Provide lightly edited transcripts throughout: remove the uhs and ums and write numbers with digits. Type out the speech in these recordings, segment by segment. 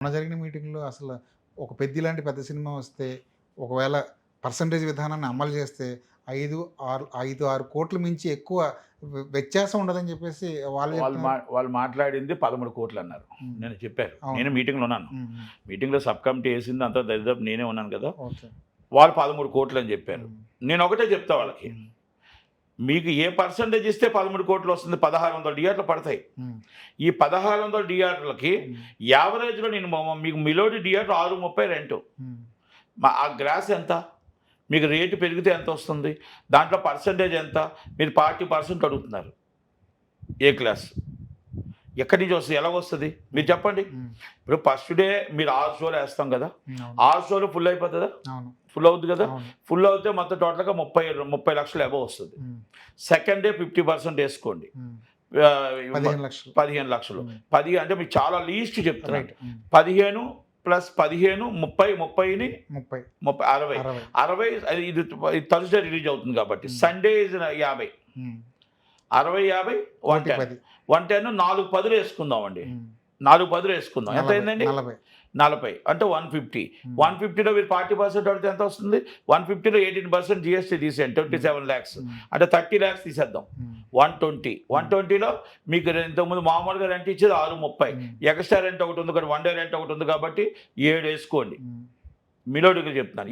మొన్న జరిగిన మీటింగ్‌లో అసలు ఒక 'పెద్ది' లాంటి పెద్ద సినిమా వస్తే, ఒకవేళ పర్సెంటేజ్ విధానాన్ని అమలు చేస్తే 5, 6 కోట్ల మించి ఎక్కువ వ్యత్యాసం ఉండదని చెప్పేసి వాళ్ళు చెప్తున్నారు. వాళ్ళు మాట్లాడింది 13,00,00,000 అన్నారు. హ్మ్. నేను చెప్పారు. అవును. నేను మీటింగ్‌లో ఉన్నాను. హ్మ్. హ్మ్. మీటింగ్‌లో సబ్ కమిటీ ఏసింది అంతా దరిదాపు నేనే ఉన్నాను కదా! ఓకే. వాళ్ళు 13,00,00,000 అని చెప్పారు. హ్మ్. నేను ఒకటే చెప్తా వాళ్ళకి. హ్మ్. మీకు ఏ పర్సెంటేజ్ ఇస్తే 13,00,00,000 వస్తుంది? 1,600 డిఆర్‌లు పడతాయి. హ్మ్. ఈ 1,600 డిఆర్‌లకి హ్మ్. యావరేజ్‌లో నేను మీకు మిలోడి డిఆర్ 6.30 రెంటు. హ్మ్. ఆ గ్రాస్ ఎంత? మీకు రేటు పెరిగితే ఎంత వస్తుంది? దాంట్లో పర్సెంటేజ్ ఎంత? మీరు 40% అడుగుతున్నారు. ఏ క్లాస్? ఎక్కడి నుంచి వస్తుంది? ఎలాగొస్తది? మీరు చెప్పండి. హ్మ్. ఇప్పుడు ఫస్ట్ డే మీరు 6 షోలు ఏస్తాం కదా! అవును. 6 షోలు ఫుల్ అయిపోతదా? అవును. ఫుల్ అవుద్ది కదా! అవును. ఫుల్ అవుతే మొత్తం టోటల్‌గా 30 లక్షలు అబోవ్ వస్తది. హ్మ్. Second day 50% ఏసుకోండి. హ్మ్. ఆహ్, 15,00,000. 15 లక్షలు. హ్మ్. 10 అంటే మీకు చాలా లీస్ట్ చెప్తున్నాను. రైట్. హ్మ్. 15 ప్లస్ 15 30, 30ని 30, 60. 60. 60 ఇది థర్స్‌డే రిలీజ్ అవుతుంది కాబట్టి. హ్మ్. Sunday is 50. హ్మ్. 60, 50 కోటి 110. 10. 110 4 10లు ఏసుకుందామండి. హ్మ్. 4 10లు ఏసుకుందాం. ఎంత 40, అయిందండి? 40. 40 అంటే 150. హ్మ్. 150లో మీరు 40% అడిగితే ఎంత వస్తుంది? 150లో 18% జీఎస్టీ తీసేయండి. 27 లాక్స్. హ్మ్. అంటే 30 లాక్స్ తీసేద్దాం. హ్మ్. 120. 120లో మీకు ఇంతకుముందు మామూలుగా రెంట్ ఇచ్చేది 6.30. హ్మ్. ఎక్స్ట్రా రెంట్ ఒకటి ఉంది కాబట్టి 1 డే రెంట్ ఒకటి ఉంది కాబట్టి 7 ఏసుకోండి. హ్మ్. మిలోడికి చెప్తున్నాను.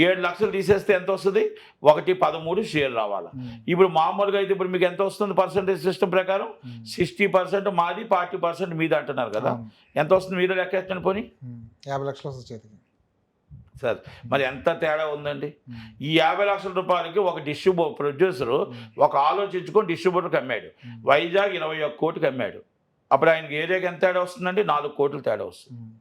7 లక్షలు తీసేస్తే ఎంత వస్తది? 1.13 షేర్ రావాలా. హ్మ్. ఇప్పుడు మామూలుగా అయితే ఇప్పుడు మీకు ఎంత వస్తుంది పర్సెంటేజ్ సిస్టమ్ ప్రకారం? హ్మ్. 60% మాది, 40% మీది అంటున్నారు కదా! అవును. ఎంత వస్తుంది మీరే లెక్కేసుకోండి పోనీ. హ్మ్. 50,00,000 వస్తది చేతికి. సార్ మరి ఎంత తేడా ఉందండి? హ్మ్. ఈ 50,00,000 రూపాయలకి ఒక ప్రొడ్యూసరు హ్మ్. ఒక ఆలోచించుకొని డిస్ట్రిబ్యూటర్‌కి అమ్మాడు. హ్మ్. వైజాగ్ 21,00,00,000కి అమ్మాడు. అప్పుడు ఆయనకి ఏరియాకి ఎంత తేడా వస్తుందండి? 4,00,00,000 తేడా వస్తుంది. హ్మ్.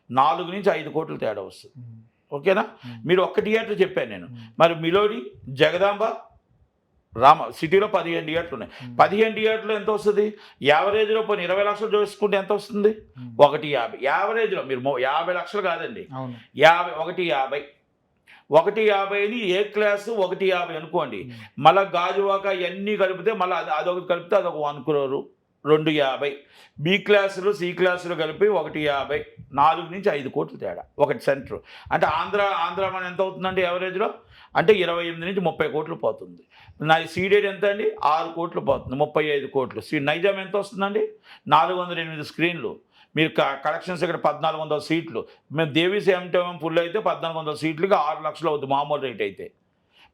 4-5,00,00,000 తేడా వస్తుంది. హ్మ్. ఓకేనా? హ్మ్. మీరు ఒక్క థియేటర్ చెప్పాను నేను. హ్మ్. మరి మిలోడి, జగదాంబ, సిటీలో 15 థియేటర్లు ఉన్నాయి. హ్మ్. 15 థియేటర్‌లో ఎంత వస్తది? యావరేజ్‌లో పోనీ 20,00,000 చూసుకుంటే ఎంత వస్తుంది? హ్మ్. 1.50. యావరేజ్‌లో మీరు 50,00,000 కాదండి. అవును. 1.50. 1.50ని ఏ క్లాసు 1.50 అనుకోండి. హ్మ్. మళ్ళా గాజువాక ఇయన్నీ కలిపితే మళ్ళా అదొకటి కలిపితే అదొక 1 క్రోరు. 2.50. బి క్లాసులు, సి క్లాసులు కలిపి 1.50. 4-5 కోట్లు తేడా. ఒకటి సెంటర్. అంటే ఆంధ్ర మన ఎంత అవుతుందండి యావరేజ్‌లో? అంటే 28-30 కోట్లు పోతుంది. సీడెడ్ ఎంత అండి? 6 కోట్లు పోతుంది. 35 కోట్లు. నైజాం ఎంత వస్తుందండి? 408 స్క్రీన్‌లు. మీరు కలెక్షన్స్ ఇక్కడ 1,400 సీట్లు. మేము దేవీస్ ఎంటోఎం ఫుల్ అయితే 1,400 సీట్లకి 6,00,000 అవుద్ది మామూలు రేట్ అయితే.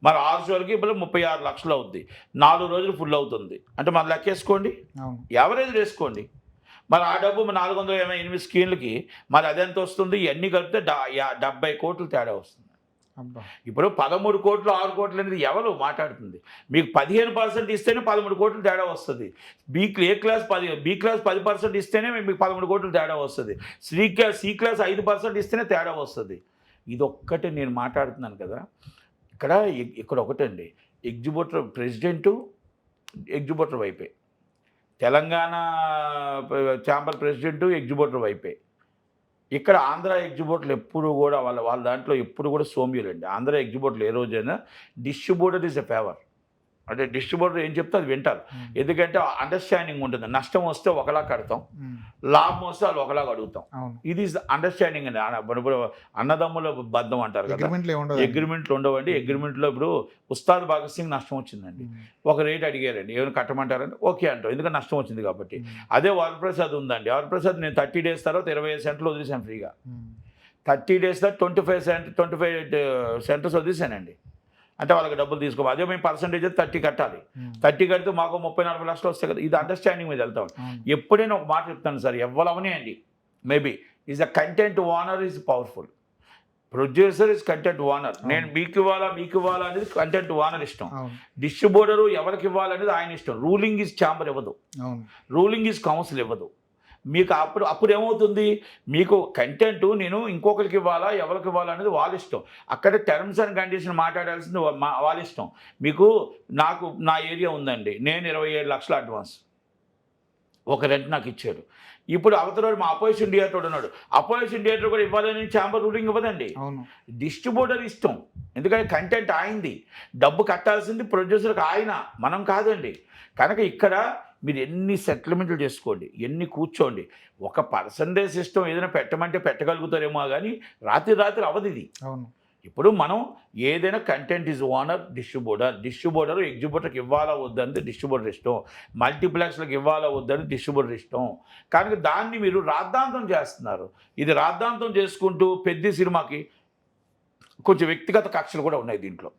మరి 6 షోలకి ఇప్పుడు 36,00,000 అవుద్ది. 4 రోజులు ఫుల్ అవుతుంది. అంటే మరి లెక్కేసుకోండి. అవును. యావరేజ్ వేసుకోండి. మరి ఆ డబ్బు 408 స్క్రీన్లకి మరి అదెంత వస్తుంది? ఇయన్నీ కలిపితే 70 కోట్లు తేడా వస్తుంది. అబ్బా! ఇప్పుడు 13 కోట్లు, 6 కోట్లు అనేది ఎవరు మాట్లాడుతుంది? మీకు 15% ఇస్తేనే 13 కోట్లు తేడా వస్తది. బి క్లాస్ 10% ఇస్తేనే మీకు 13 కోట్లు తేడా వస్తది. సి క్లాస్ 5% ఇస్తేనే తేడా వస్తది. ఇదొక్కటే నేను మాట్లాడుతున్నాను కదా! ఇక్కడ ఇక్కడ ఒకటండి. ప్రెసిడెంటు ఎగ్జిక్యూటివ్ వైపే. తెలంగాణ ఛాంబర్ ప్రెసిడెంటు ఎగ్జిక్యూటివ్ వైపే. ఇక్కడ ఆంధ్ర ఎగ్జిక్యూటివ్‌లు ఎప్పుడు గూడా వాళ్ళ దాంట్లో ఎప్పుడు గూడా సోమ్యులండి. ఆంధ్ర ఎగ్జిక్యూటివ్‌లు ఏ రోజైనా డిస్ట్రిబ్యూటర్ ఈస్ ఎ ఫేవర్. అంటే డిస్ట్రిబ్యూటర్ ఏం చెప్తే అది వింటారు. హ్మ్. ఎందుకంటే అండర్‌స్టాండింగ్ ఉంటుంది. నష్టం వస్తే ఒకలా కడతాం. హ్మ్. లాభం వస్తే ఆళ్ళు ఒకలాగా అడుగుతాం. అవును. ఇది అండర్‌స్టాండింగ్ అండి. ఇప్పుడు అన్నదమ్ముల బంధం అంటారు కదా! అగ్రీమెంట్‌లో ఏముండదండి. అగ్రీమెంట్‌లు ఉండవండి. అగ్రీమెంట్‌లో ఇప్పుడు 'ఉస్తాద్ భగత్ సింగ్' నష్టం వచ్చిందండి. హ్మ్. ఒక రేట్ అడిగారండి. ఏమైనా కట్టమంటారంటే ఓకే అంటాం. ఎందుకంటే నష్టం వచ్చింది కాబట్టి. హ్మ్. అదే వరప్రసాద్ ఉందండి. వరప్రసాద్ నేను 30 డేస్ తర్వాత 25 సెంటర్లు వదిలేసాను ఫ్రీగా. హ్మ్. 30 డేస్ తర్వాత 25 సెంటర్స్ వదిలేసానండి. అంటే వాళ్ళకి డబ్బులు తీసుకోవాలి. అదే మేము పర్సెంటేజ్ 30 కట్టాలి. హ్మ్. 30 కడితే మాకు 30, 40 లక్షలు వస్తాయి కదా! ఇది అండర్‌స్టాండింగ్ మీద వెళ్తాం. అవును. ఎప్పుడైనా ఒక మాట చెప్తాను సార్. ఎవ్వలవనియండి. Maybe the content owner is powerful. Producer is content owner. నేను అవును. మీకివ్వాలా అనేది కంటెంట్ ఓనర్ ఇష్టం. అవును. డిస్ట్రిబ్యూటరు ఎవరికివ్వాలనేది ఆయన ఇష్టం. రూలింగ్ ఈస్ ఛాంబర్ ఇవ్వదు. అవును. రూలింగ్ ఈస్ కౌన్సిల్ ఇవ్వదు. మీకు అప్పుడు ఏమవుతుంది? మీకు కంటెంట్ నేను ఇంకొకరికి ఇవ్వాలా, ఎవరికి ఇవ్వాలా అనేది వాళ్ళిష్టం. అక్కడ టర్మ్స్ అండ్ కండిషన్ మాట్లాడాల్సింది వాళ్ళిష్టం. మీకు నా ఏరియా ఉందండి. నేను 27,00,000 అడ్వాన్స్. ఒక రెంట్ నాకిచ్చాడు. ఇప్పుడు అవతలోడు మా అపోజిషన్ థియేటర్ ఉన్నాడు. అపోజిషన్ థియేటర్ కూడా ఇవ్వాలని ఛాంబర్ రూలింగ్ ఇవ్వదండి. అవును. డిస్ట్రిబ్యూటర్ ఇష్టం. ఎందుకంటే కంటెంట్ ఆయనది. డబ్బు కట్టాల్సింది ప్రొడ్యూసర్‌కి ఆయన. మనం కాదండి. కనుక ఇక్కడ మీరు ఎన్ని సెటిల్మెంట్లు చేసుకోండి, ఎన్ని కూర్చోండి. ఒక పర్సంటేజ్ సిస్టమ్ ఏదైనా పెట్టమంటే పెట్టగలుగుతారేమో కానీ రాత్రి అవదు ఇది. అవును. ఇప్పుడు మనం ఏదైనా కంటెంట్ ఈజ్ ఓనర్, డిస్ట్రిబ్యూటర్ ఎగ్జిబ్యూటర్కి ఇవ్వాలా వద్దంటే డిస్ట్రిబ్యూటర్ ఇష్టం, మల్టీప్లెక్స్లకు ఇవ్వాలా వద్దని డిస్ట్రిబ్యూటర్ ఇష్టం. కానీ దాన్ని మీరు రాద్ధాంతం చేస్తున్నారు. ఇది రాద్ధాంతం చేసుకుంటూ పెద్ద సినిమాకి కొంచెం వ్యక్తిగత కక్షలు కూడా ఉన్నాయి దీంట్లో.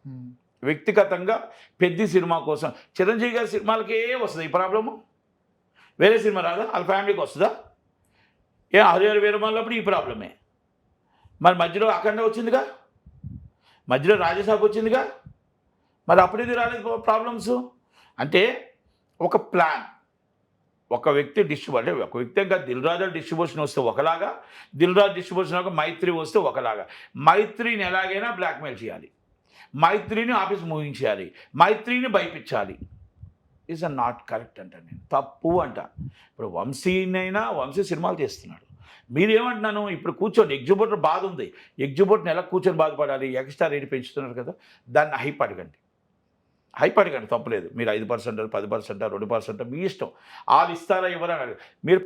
వ్యక్తిగతంగా పెద్ద సినిమా కోసం చిరంజీవి గారి సినిమాలకే వస్తుంది ఈ ప్రాబ్లము. వేరే సినిమా రాదా? వాళ్ళ ఫ్యామిలీకి వస్తుందా? హరిహర వీరమల్లప్పుడు ఈ ప్రాబ్లమే. మరి మధ్యలో అఖండ వచ్చిందిగా, మధ్యలో రాజసాబ్ వచ్చిందిగా, మరి అప్పుడేది రాలేదు ప్రాబ్లమ్స్. అంటే ఒక ప్లాన్, ఒక వ్యక్తి డిస్ట్రిబ్యూషన్, ఒక వ్యక్తి ఇంకా దిల్ రాజు డిస్ట్రిబ్యూషన్ వస్తే ఒకలాగా, దిల్ రాజు డిస్ట్రిబ్యూషన్ ఒక మైత్రి వస్తే ఒకలాగా. మైత్రిని ఎలాగైనా బ్లాక్మెయిల్ చేయాలి, మైత్రిని ఆఫీస్ ముగించేయాలి, మైత్రిని భయపించాలి. ఈజ్ నాట్ కరెక్ట్ అంట, నేను తప్పు అంట. ఇప్పుడు వంశీ సినిమాలు చేస్తున్నాడు, మీరేమంటున్నాను? ఇప్పుడు కూర్చోండి, ఎగ్జిబ్యూటర్ బాధ ఉంది, ఎగ్జిబ్యూటర్ని ఎలా కూర్చొని బాధపడాలి? ఎక్స్ట్రా రేట్ పెంచుతున్నారు కదా, దాన్ని హైప్ అడగండి, తప్పలేదు. మీరు 5%, 10%, 2% మీ ఇష్టం. వాళ్ళు ఇస్తారా ఇవ్వరా? మీరు